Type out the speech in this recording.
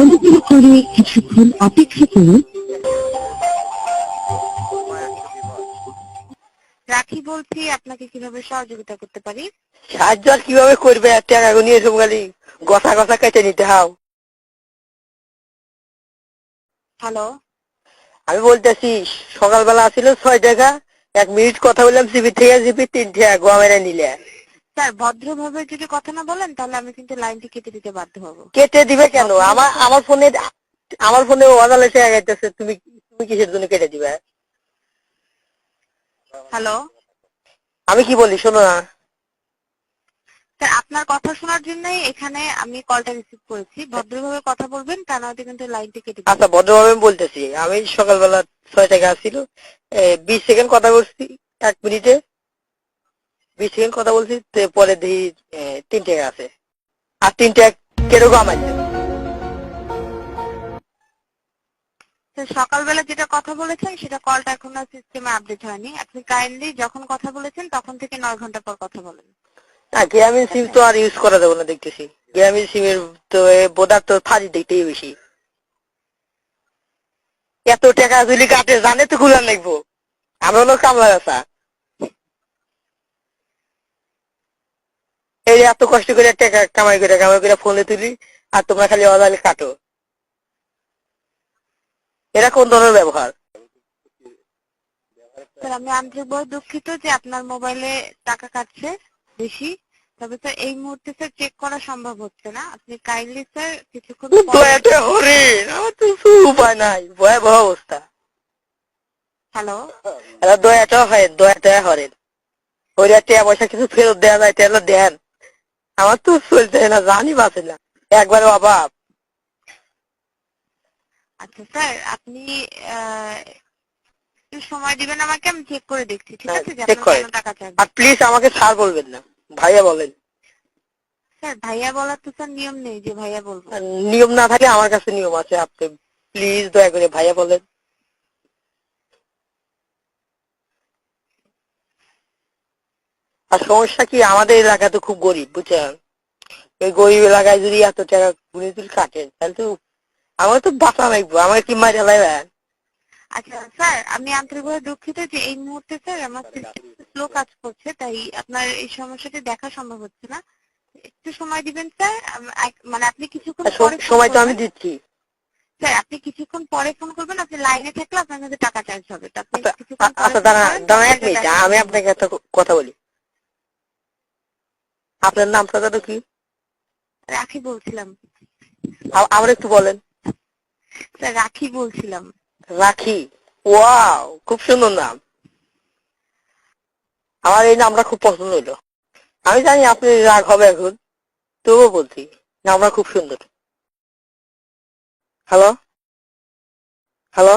অনুগ্রহ করে কিছুক্ষণ অপেক্ষা করুন। রাখি বলছি, আপনাকে কিভাবে সহযোগিতা করতে পারি? সাহায্য আর কিভাবে করবে? টাকা নিয়ে এসব খালি গসা গসা কেটে নিতে হাও। হ্যালো, আমি বলতেছি, সকালবেলা ছিল 6 টাকা, 1 মিনিট কথা বললাম জিবি থেকে জিবি 3 টাকা গোয়া মেরে নিলে। স্যার ভদ্রভাবে যদি কথা না বলেন তাহলে আমি কিন্তু লাইনটি কেটে দিতে বাধ্য হব। কেটে দিবে কেন? আমার ফোনে ওয়াদালে টাকা গাইতেছে, তুমি তুমি কিসের জন্য কেটে দিবে? হ্যালো আমি কি বলি শোনো না। স্যার, আপনার কথা শোনার জন্যই এখানে আমি কলটা রিসিভ করেছি। ভদ্রভাবে কথা বলবেন, তা নয়তো কিন্তু লাইনটি কেটে দিবে। আচ্ছা ভদ্রভাবে আমি বলতেছি, আমি সকালবেলা 6 টাকা ছিল, 20 সেকেন্ড কথা বলছি, 1 মিনিটে 20 সেকেন্ড কথা বলছি, পরে দেখি 3 টাকা আছে। আর 3 টাকা কিরকম আমাইছে? স্যার সকালবেলা যেটা কথা বলেছেন সেটা কলটা এখনো সিস্টেমে আপডেট হয়নি। আপনি কাইন্ডলি যখন কথা বলেছেন তখন থেকে 9 ঘন্টা পর কথা বলেন। না, গ্রামীণ ঠিক সিম আছে? তো আর ইউজ করা যাবে না দেখতেছি। গ্রামীণ সিমের তো বোধার তো ফাঁড়ি দেখতেই বেশি। এত টাকা যদি কাটে জানে তো খুলার লাগবো। আমরা হলো কামলা গাছা, এই এত কষ্ট করে টাকা কামাই করে ফোনে তুলি, আর তোমরা খালি অদালে কাটো। এরা কোন ধরনের ব্যবহার? স্যার আমি আন্তরিকভাবে দুঃখিত যে আপনার মোবাইলে টাকা কাটছে বেশি। তবে স্যার এই মুহূর্তে স্যার চেক করা সম্ভব হচ্ছে না। আপনি কাইন্ডলি স্যার কিছুক্ষণ পরে। দয়াতে হরিণ, আমার তো উপায় নাই, ভয়াবহ অবস্থা। হ্যালো এরা দয়াটা হয়, দয়াটা হরেন ওই টাকা পয়সা কিছু ফেরত দেওয়া যায় তাহলে দেন। আমার তো চলতে না, জানি বাঁচে না, একবারে অভাব। আচ্ছা স্যার, আপনি একটু সময় দিবেন আমাকে, আমি চেক করে দেখছি। ঠিক আছে যে চেক আপনার কেন করেন, টাকা চাইবে। আর প্লিজ আমাকে স্যার বলবেন না, ভাইয়া বলেন। স্যার ভাইয়া বলার তো স্যার নিয়ম নেই যে ভাইয়া বলবো। আর নিয়ম না থাকলে আমার কাছে নিয়ম আছে, আপনি প্লিজ দয়া করে ভাইয়া বলেন। আর সমস্যা কি, আমাদের এলাকা তো খুব গরিব বুঝছেন। এই গরিব এলাকায় যদি এত টাকা গুনে তুলে কাটেন তাহলে তো আমার তো বাঁচা লাগবো, আমাকে কি মাইরা লাইবেন? আচ্ছা স্যার, আমি আন্তরিকভাবে দুঃখিত যে এই মুহূর্তে স্যার আমার সিস্টেম স্লো কাজ করছে, তাই আপনার এই সমস্যাটি দেখা সম্ভব হচ্ছে না। একটু সময় দিবেন স্যার। মানে আপনি কিছুক্ষণ পরে ফোন সময় তো আমি করবেন। দিচ্ছি। স্যার আপনি কিছুক্ষণ পরে ফোন করবেন, আপনি লাইনে থাকলে আপনার কাছে টাকা চার্জ হবে। তো আপনি আচ্ছা কিছুক্ষণ পরে আচ্ছা, ফোন দাঁড়া করেন, দাঁড়া তখন 1 মিনিট, দেখা আমি সম্ভব আপনাকে হবে। একটা কথা বলি। আপনার নামটা তো কি? রাখি বলছিলাম। আবার একটু বলেন। স্যার রাখি বলছিলাম। রাখি? ওয়াও, খুব সুন্দর নাম। আমার এই নামটা খুব পছন্দ হইলো। আমি জানি আপনি রাগ হবে এখন, তবুও বলছি নামটা খুব সুন্দর। Hello hello.